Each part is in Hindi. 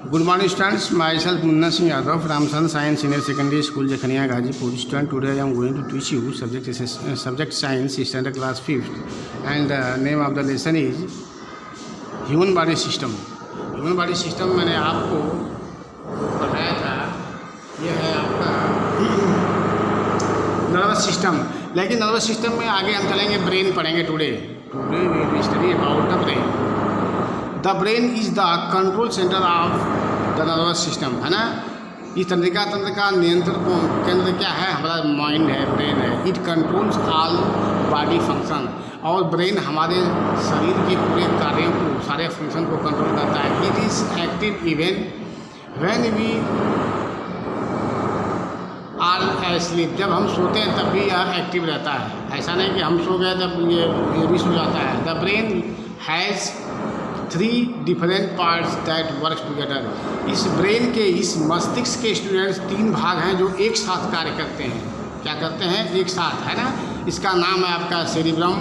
Good morning students, myself Munna Singh Yadav from Sun Science Senior Secondary School Jakhania Ghazipur. Student, today I am going to teach you subject science standard class 5th and name of the lesson is human body system. Human body system मैंने आपको पढ़ाया था, यह है आपका नर्वस सिस्टम। लेकिन नर्वस सिस्टम में आगे हम चलेंगे, ब्रेन पढ़ेंगे। Today we will study about the brain. The brain is the control centre of the nervous system, है ना। इस तंत्रिका तंत्र का नियंत्रण केंद्र क्या है? हमारा माइंड है, ब्रेन है। It controls all body function, और ब्रेन हमारे शरीर के पूरे कार्यों को, सारे फंक्शन को कंट्रोल करता है। It is active even when we are asleep, जब हम सोते हैं तब भी यह एक्टिव रहता है। ऐसा नहीं कि हम सो गए तब ये भी सो जाता है। The brain has 3 different parts that work together. इस ब्रेन के, इस मस्तिष्क के स्टूडेंट्स 3 भाग हैं जो एक साथ कार्य करते हैं। क्या करते हैं? एक साथ, है ना। इसका नाम है आपका सेरिब्रम,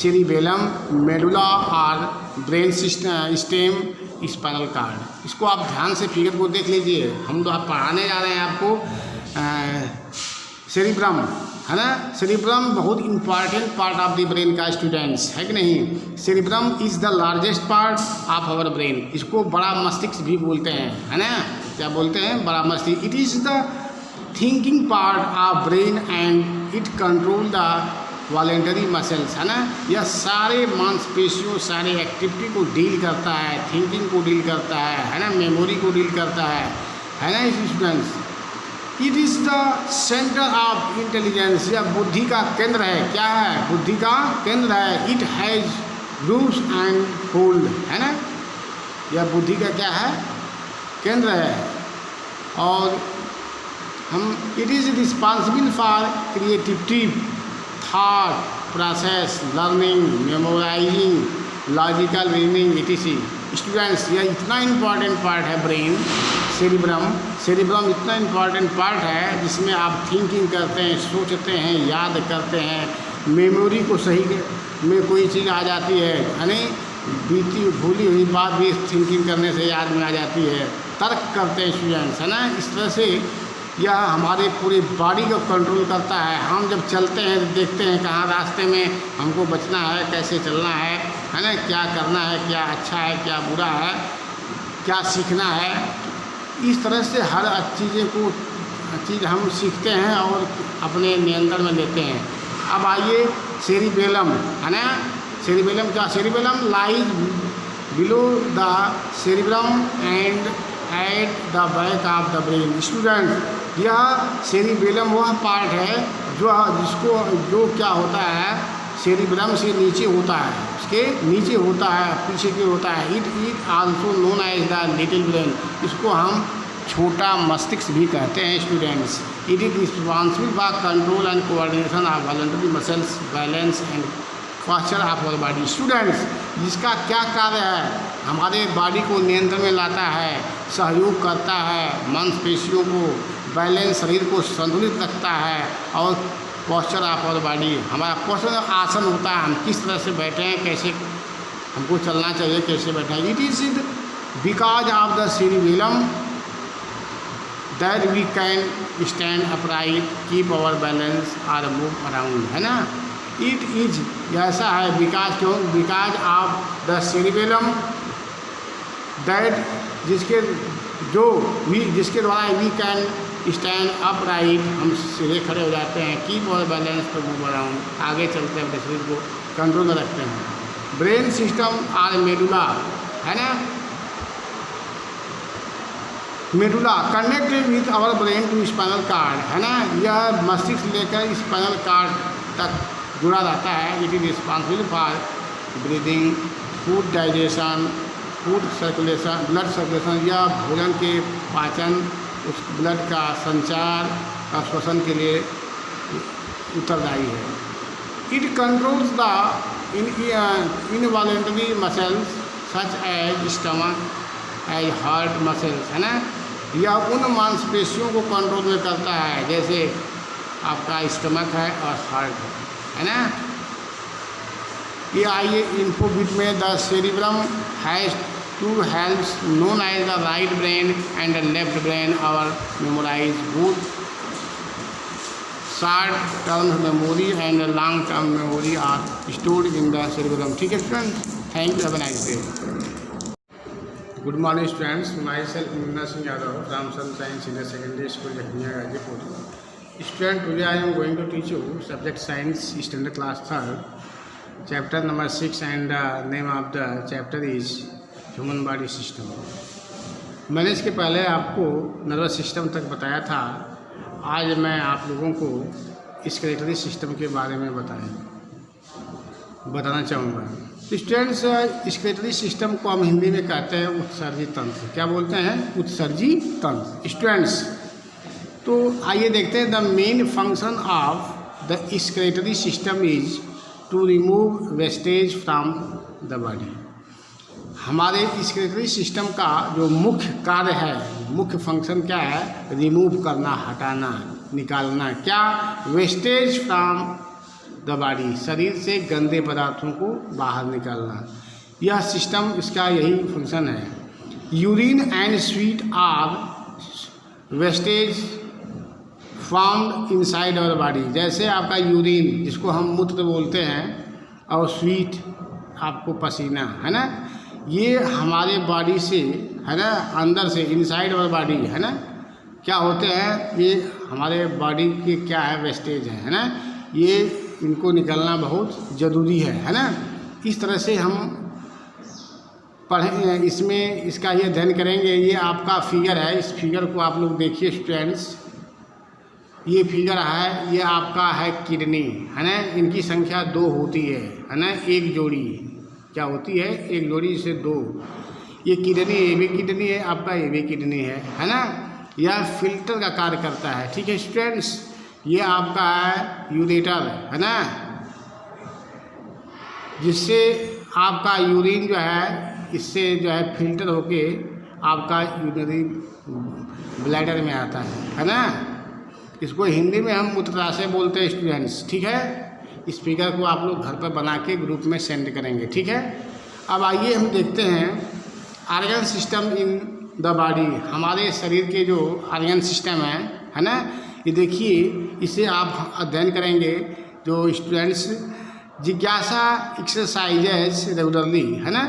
सेरिबेलम, मेडुला और ब्रेन स्टेम, स्पाइनल कार्ड। इसको आप ध्यान से फिगर को देख लीजिए। हम तो आप पढ़ाने जा रहे हैं आपको सेरिब्रम, है ना। सेरिब्रम बहुत important part of the brain का स्टूडेंट्स, है कि नहीं। Cerebrum is the largest part of our brain. इसको बड़ा मस्तिष्क भी बोलते हैं, है ना। क्या बोलते हैं? बड़ा मस्तिष्क। It is the thinking part of brain and it control the voluntary muscles, है ना। यह सारे मांसपेशियों, सारे एक्टिविटी को डील करता है, थिंकिंग को डील करता है ना, मेमोरी को डील करता है ना students. It is the centre of intelligence, यह बुद्धि का केंद्र है। क्या है? बुद्धि का केंद्र है। It has grooves and fold, है ना। यह बुद्धि का क्या है? केंद्र है। और हम it is responsible for creativity, thought process, learning, memorising, logical reasoning etc। Students, यह इतना इम्पॉर्टेंट पार्ट है ब्रेन, सेरिब्रम। सेरिब्रम इतना इम्पॉर्टेंट पार्ट है जिसमें आप थिंकिंग करते हैं, सोचते हैं, याद करते हैं। मेमोरी को सही में कोई चीज़ आ जाती है, यानी बीती भूली हुई बात भी थिंकिंग करने से याद में आ जाती है। तर्क करते हैं स्टूडेंट्स, है ना। इस तरह से यह हमारे पूरी बॉडी को कंट्रोल करता है। हम जब चलते हैं तो देखते हैं कहाँ रास्ते में हमको बचना है, कैसे चलना है ना, क्या करना है, क्या अच्छा है, क्या बुरा है, क्या सीखना है। इस तरह से हर चीज़ हम सीखते हैं और अपने नियंत्रण में लेते हैं। अब आइए सेरिबेलम, है ना। सेरिबेलम क्या? Cerebellum lies below the cerebrum and at the back of the brain. Student, यह सेरिबेलम वह पार्ट है जो क्या होता है, सेरिब्रम से नीचे होता है, उसके नीचे होता है, पीछे की होता है। It also known as the little brain. इसको हम छोटा मस्तिष्क भी कहते हैं students. It is responsible for control and coordination of voluntary muscles, balance and posture of our body. Students, जिसका क्या कार्य है? हमारे बॉडी को नियंत्रण में लाता है, सहयोग करता है, मांसपेशियों को बैलेंस, शरीर को संतुलित रखता है। और पोस्चर ऑफ आवर बॉडी, हमारा पोस्चर आसन होता है, हम किस तरह से बैठे हैं, कैसे हमको चलना चाहिए, कैसे बैठना है। It is because of the cerebellum that we can stand upright, keep our balance और मूव अराउंड, है ना। इट इज ऐसा है बिकॉज, क्यों? Because of the cerebellum that जिसके द्वारा वी कैन स्टैंड अपराइट, हम सीधे खड़े हो जाते हैं। कीप और बैलेंस तो मूव अराउंड, आगे चलते हैं, अपने शरीर को कंट्रोल में रखते हैं। ब्रेन सिस्टम और मेडुला, है ना। Medulla connected with our brain to spinal cord, है ना। यह मस्तिष्क लेकर स्पाइनल कार्ड तक जुड़ा रहता है। It is responsible for breathing, food digestion, food circulation, blood circulation. यह भोजन के पाचन, उस ब्लड का संचार और श्वसन के लिए उत्तरदायी है। It controls the involuntary muscles such as stomach, as heart muscles, है ना। यह उन मांसपेशियों को कंट्रोल में करता है जैसे आपका स्टमक है और हार्ट है ना। ये आइए इन्फो बिट में the cerebrum has two halves known as the right brain and the left brain और memorise both short term memory and long term memory are stored in the cerebrum. ठीक है student, thank you, have a nice day. Good morning students, myself Munna Singh Yadav, Ramchandra science senior secondary school Jakhania Ghazipur. Student, today I am going to teach you subject science standard class 3 chapter number 6 and name of the chapter is human body system. मैंने इसके पहले आपको नर्वस सिस्टम तक बताया था। आज मैं आप लोगों को स्केलेटरी सिस्टम के बारे में बताना चाहूँगा। स्टूडेंट्स, स्केलेटरी सिस्टम को हम हिंदी में कहते हैं उत्सर्जी तंत्र। क्या बोलते हैं? उत्सर्जी तंत्र। स्टूडेंट्स, तो आइए देखते हैं। The main function of the skeletal system is to remove wastage from the body. हमारे स्केलेटरी सिस्टम का जो मुख्य कार्य है, मुख्य फंक्शन क्या है? रिमूव करना, हटाना, निकालना। क्या? वेस्टेज फ्रॉम द बॉडी, शरीर से गंदे पदार्थों को बाहर निकालना। यह सिस्टम, इसका यही फंक्शन है। Urine and sweet are wastage formed inside our body. जैसे आपका यूरिन, जिसको हम मूत्र बोलते हैं, और स्वीट आपको पसीना, है ना, ये हमारे बॉडी से, है ना, अंदर से, इनसाइड आवर बॉडी, है ना, क्या होते हैं? ये हमारे बॉडी के क्या है? वेस्टेज है ना। ये इनको निकलना बहुत ज़रूरी है ना। इस तरह से हम पढ़ें, इसमें इसका ये अध्ययन करेंगे। ये आपका फिगर है, इस फिगर को आप लोग देखिए स्टूडेंट्स। ये फिगर है, ये आपका है किडनी, है ना। इनकी संख्या 2 होती है ना। एक जोड़ी क्या होती है? एक जोड़ी से 2। ये किडनी, ये भी किडनी है आपका, ये भी किडनी है ना। यह फिल्टर का कार्य करता है। ठीक है स्टूडेंट्स, ये आपका है यूरेटर, है ना, जिससे आपका यूरिन जो है, इससे जो है फिल्टर होके आपका यूरिनरी ब्लैडर में आता है ना। इसको हिंदी में हम मूत्राशय बोलते हैं स्टूडेंट्स। ठीक है, इस फिगर को आप लोग घर पर बना के ग्रुप में सेंड करेंगे। ठीक है, अब आइए हम देखते हैं organ system in the body. हमारे शरीर के जो ऑर्गन सिस्टम है ना, ये देखिए, इसे आप अध्ययन करेंगे। जो स्टूडेंट्स जिज्ञासा एक्सरसाइजेज रेगुलरली, है ना,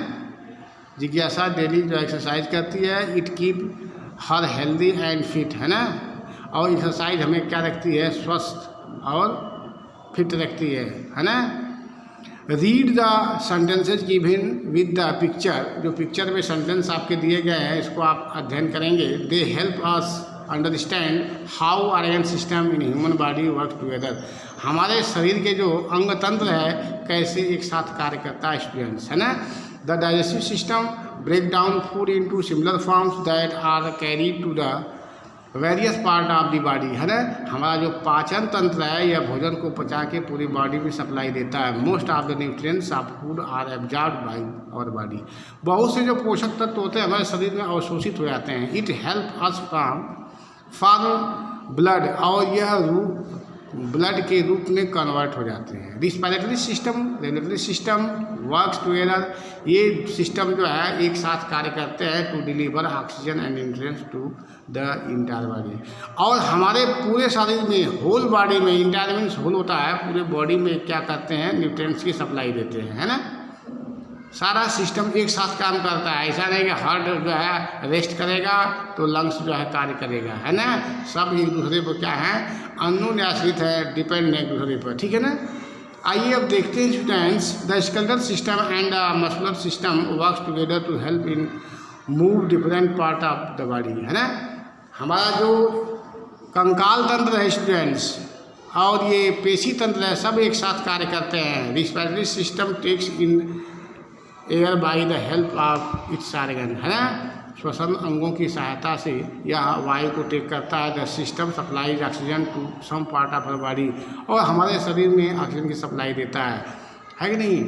जिज्ञासा डेली जो एक्सरसाइज करती है, it keep her healthy and fit, है ना। और एक्सरसाइज हमें क्या रखती है? स्वस्थ और फिट रखती है ना। Read the sentences given with the picture. जो पिक्चर में सेंटेंस आपके दिए गए हैं, इसको आप अध्ययन करेंगे। They help us understand how organ system in human body work together. हमारे शरीर के जो अंग तंत्र है, कैसे एक साथ कार्य करता है स्टूडेंट्स, है ना। The digestive system break down food into similar forms that are carried to the various part of the body, है ना। हमारा जो पाचन तंत्र है, यह भोजन को पचा के पूरी बॉडी में सप्लाई देता है। Most of the nutrients of food are absorbed by our body. बहुत से जो पोषक तत्व होते हैं हमारे शरीर में अवशोषित हो जाते हैं। It help us from blood, और यह ब्लड के रूप में कन्वर्ट हो जाते हैं। Respiratory system, regulatory system works together. ये सिस्टम जो है एक साथ कार्य करते हैं to deliver oxygen and nutrients to the entire body. और हमारे पूरे शरीर में, होल बॉडी में, इंटायर मीन्स होल होता है, पूरे बॉडी में क्या करते हैं? न्यूट्रिएंट्स की सप्लाई देते हैं, है ना। सारा सिस्टम एक साथ काम करता है। ऐसा नहीं कि हार्ट जो है रेस्ट करेगा तो लंग्स जो है कार्य करेगा, है ना। सब एक दूसरे पर क्या है? अन्योन्याश्रित है, डिपेंड है एक दूसरे पर। ठीक है ना। आइए अब देखते हैं students, the skeletal system and the muscular system works together to help in move different part of the body, है ना। हमारा जो कंकाल तंत्र है स्टूडेंट्स, और ये पेशी तंत्र है, सब एक साथ कार्य करते हैं। Respiratory system takes in air by the help of its organ, है ना। श्वसन अंगों की सहायता से यह वायु को टेक करता है। The system supplies oxygen to some part of our body, और हमारे शरीर में ऑक्सीजन की सप्लाई देता है कि नहीं।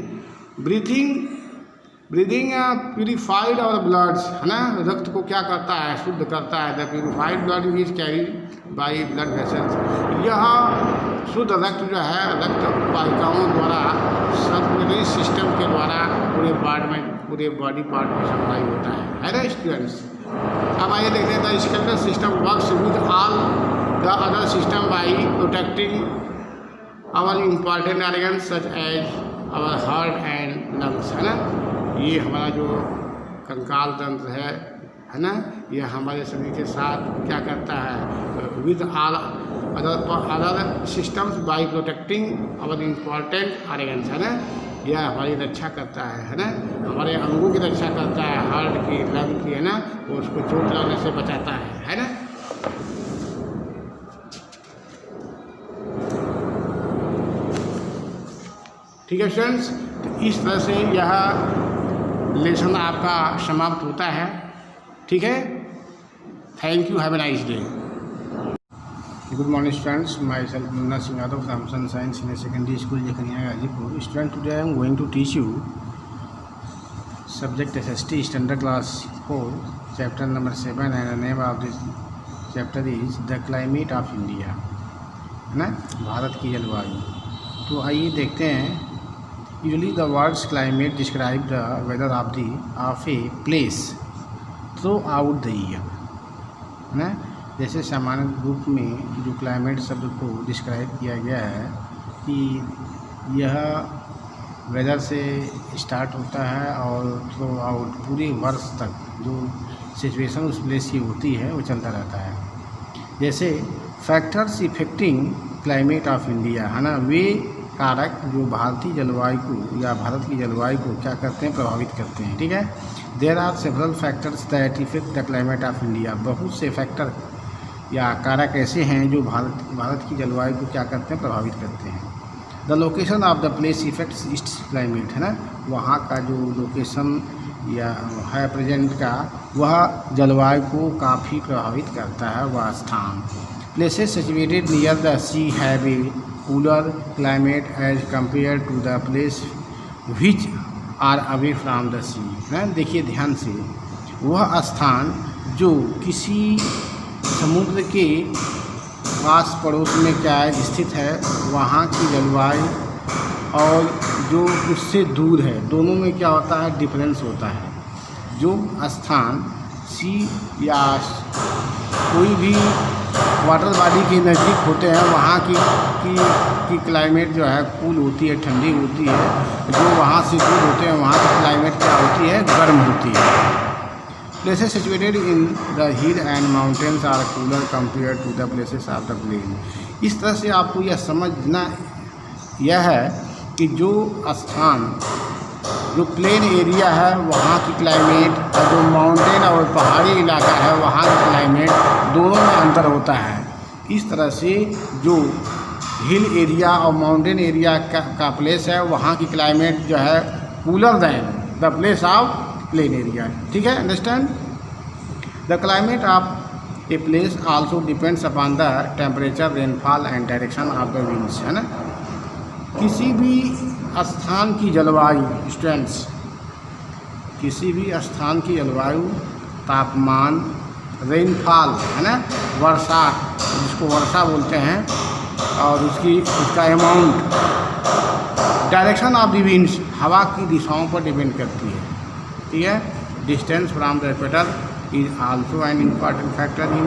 ब्रीदिंग प्यूरिफाइड और ब्लड्स, है ना, रक्त को क्या करता है? शुद्ध करता है। The purified blood is carried by blood vessels. यह शुद्ध रक्त जो है, रक्त वाहिकाओं द्वारा सर्कुलेटरी सिस्टम के द्वारा पूरे बॉडी में पूरे बॉडी पार्ट में सप्लाई होता है ना स्टूडेंट्स। अब आइए देखते हैं the skeletal system works with all the other system by protecting our important organs such as our heart and lungs, है ना। ये हमारा जो कंकाल तंत्र है ना, ये हमारे शरीर के साथ क्या करता है, with all other systems by protecting our important organs, है ना। यह हमारी रक्षा करता है ना, हमारे अंगों की रक्षा करता है, हार्ट की, लंग की, है ना, वो उसको चोट लगने से बचाता है ना। ठीक है स्टूडेंट्स, तो इस तरह से यह लेसन आपका समाप्त होता है। ठीक है, thank you, have a nice day. Good morning students, myself Munna Singh Yadav from Sun Science Senior Secondary School Jakhaniya Gazipur. Student, today I am going to teach you subject SST standard class 4 chapter number 7 and the name of this chapter is the climate of India, है ना, भारत की जलवायु। तो आइए देखते हैं। Usually the words climate describe the weather of a place throughout the year, है ना। जैसे सामान्य रूप में जो क्लाइमेट शब्द को डिस्क्राइब किया गया है कि यह वेदर से स्टार्ट होता है और थ्रू आउट पूरे वर्ष तक जो सिचुएशन उस प्लेस की होती है वो चलता रहता है। जैसे factors affecting climate of India, है ना, वे कारक जो भारतीय जलवायु को या भारत की जलवायु को क्या करते हैं, प्रभावित करते हैं। ठीक है, there are several factors that affect the climate of India. बहुत से फैक्टर या कारक ऐसे हैं जो भारत की जलवायु को क्या करते हैं, प्रभावित करते हैं। The location of the place effects it's climate, है ना, वहाँ का जो लोकेशन या है प्रेजेंट का, वह जलवायु को काफ़ी प्रभावित करता है वह स्थान। Places situated near the sea have a cooler climate as compare to the place which are away from the sea, है। देखिए ध्यान से, वह स्थान जो किसी समुद्र के पास पड़ोस में क्या है स्थित है, वहाँ की जलवायु और जो उससे दूर है, दोनों में क्या होता है, डिफरेंस होता है। जो स्थान सी या कोई भी वाटर बॉडी के नज़दीक होते हैं, वहाँ की क्लाइमेट जो है कूल होती है, ठंडी होती है। जो वहाँ से दूर होते हैं, वहाँ की क्लाइमेट क्या होती है, गर्म होती है। Places situated in the hill and mountains are cooler compared to the places of the plain. इस तरह से आपको यह समझना यह है कि जो स्थान जो प्लेन एरिया है वहाँ की क्लाइमेट और जो माउंटेन और पहाड़ी इलाका है वहाँ की क्लाइमेट दोनों में अंतर होता है। इस तरह से जो हिल एरिया और माउंटेन एरिया का प्लेस है वहाँ की क्लाइमेट जो है cooler than the place of plain area. ठीक है, understand. The climate of a place also depends upon the temperature, rainfall and direction of the winds, है ना। किसी भी स्थान की जलवायु स्टूडेंट्स, किसी भी स्थान की जलवायु, तापमान, रेनफॉल, है ना, वर्षा जिसको वर्षा बोलते हैं, और उसका amount, direction of the winds, हवा की दिशाओं पर डिपेंड करती है। ठीक है, distance from the equator is also an important factor in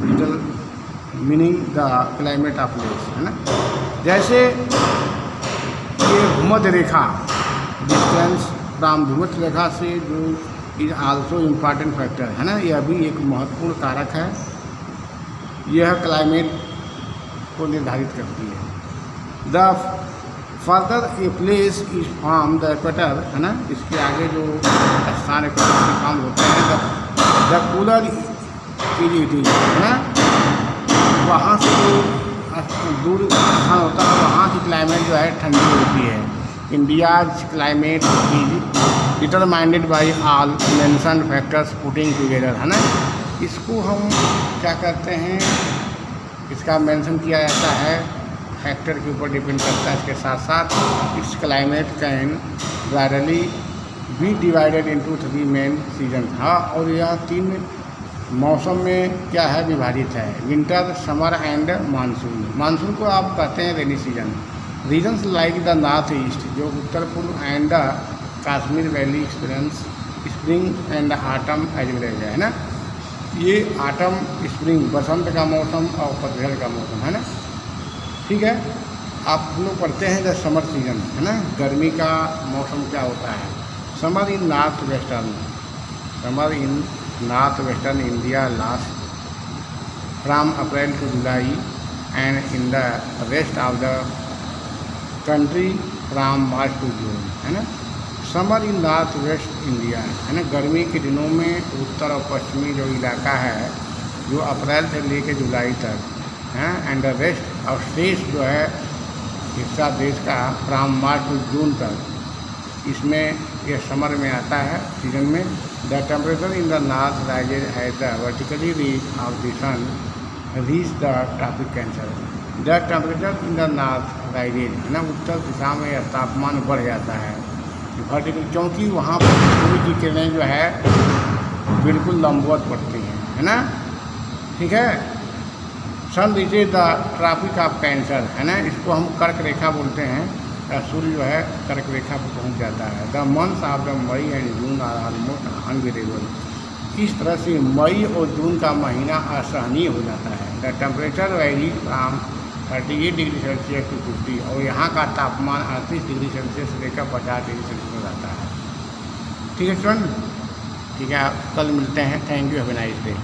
determining the climate of place, है ना। जैसे ये भूमध्य रेखा, डिस्टेंस फ्रॉम भूमध्य रेखा से जो इज आल्सो इम्पॉर्टेंट फैक्टर, है ना, यह भी एक महत्वपूर्ण कारक है। यह क्लाइमेट को निर्धारित करती है। The further a place is from the equator, है ना, इसके आगे जो स्थान इक्वेटर से कम होते हैं, द कूलर इट इज, है ना, वहाँ से जो दूर स्थान होता है वहाँ की क्लाइमेट जो है ठंडी होती है। India's climate is determined by all mentioned factors putting together, है ना। इसको हम क्या करते हैं, इसका मेंशन किया जाता है, फैक्टर के ऊपर डिपेंड करता है। इसके साथ साथ its climate can fairly be divided into 3 main season. हाँ, और यह 3 मौसम में क्या है, विभाजित है, winter, summer and monsoon. Monsoon को आप कहते हैं rainy season. Regions like the north east, जो उत्तर पूर्व, and the Kashmir valley experience spring and autumn as well as, है ना। ये ऑटम स्प्रिंग बसंत का मौसम और पतझड़ का मौसम, है ना। ठीक है, आप लोग पढ़ते हैं जब समर सीजन, है ना, गर्मी का मौसम क्या होता है। Summer in north western India last from April to July and in the rest of the country from March to June, है ना। Summer in north west India, है ना, गर्मी के दिनों में उत्तर और पश्चिमी जो इलाका है जो अप्रैल से लेकर जुलाई तक है, एंड द रेस्ट और शेष जो है हिस्सा देश का फ्रॉम मार्च टू जून तक, इसमें ये समर में आता है सीजन में। The temperature in the north rises as the vertically reach of the sun reach the tropic cancer. The temperature in the north rises, है ना, उत्तर दिशा में यह तापमान बढ़ जाता है वर्टिकल, क्योंकि वहाँ पर सूर्य की किरणें जो है बिल्कुल लंबवत पड़ती हैं, है ना। ठीक है, sun reaches the Tropic of Cancer, है ना, इसको हम कर्क रेखा बोलते हैं। सूर्य जो है कर्क रेखा पर पहुँच जाता है। The months of the May and June are almost unbearable. इस तरह से मई और जून का महीना असहनीय हो जाता है। The temperature valley from 38 degree Celsius to 50, और यहाँ का तापमान 38 डिग्री सेल्सियस से लेकर 50 डिग्री सेल्सियस में रहता है। ठीक है स्टूडेंट, ठीक है, कल मिलते हैं। Thank you, have a nice day.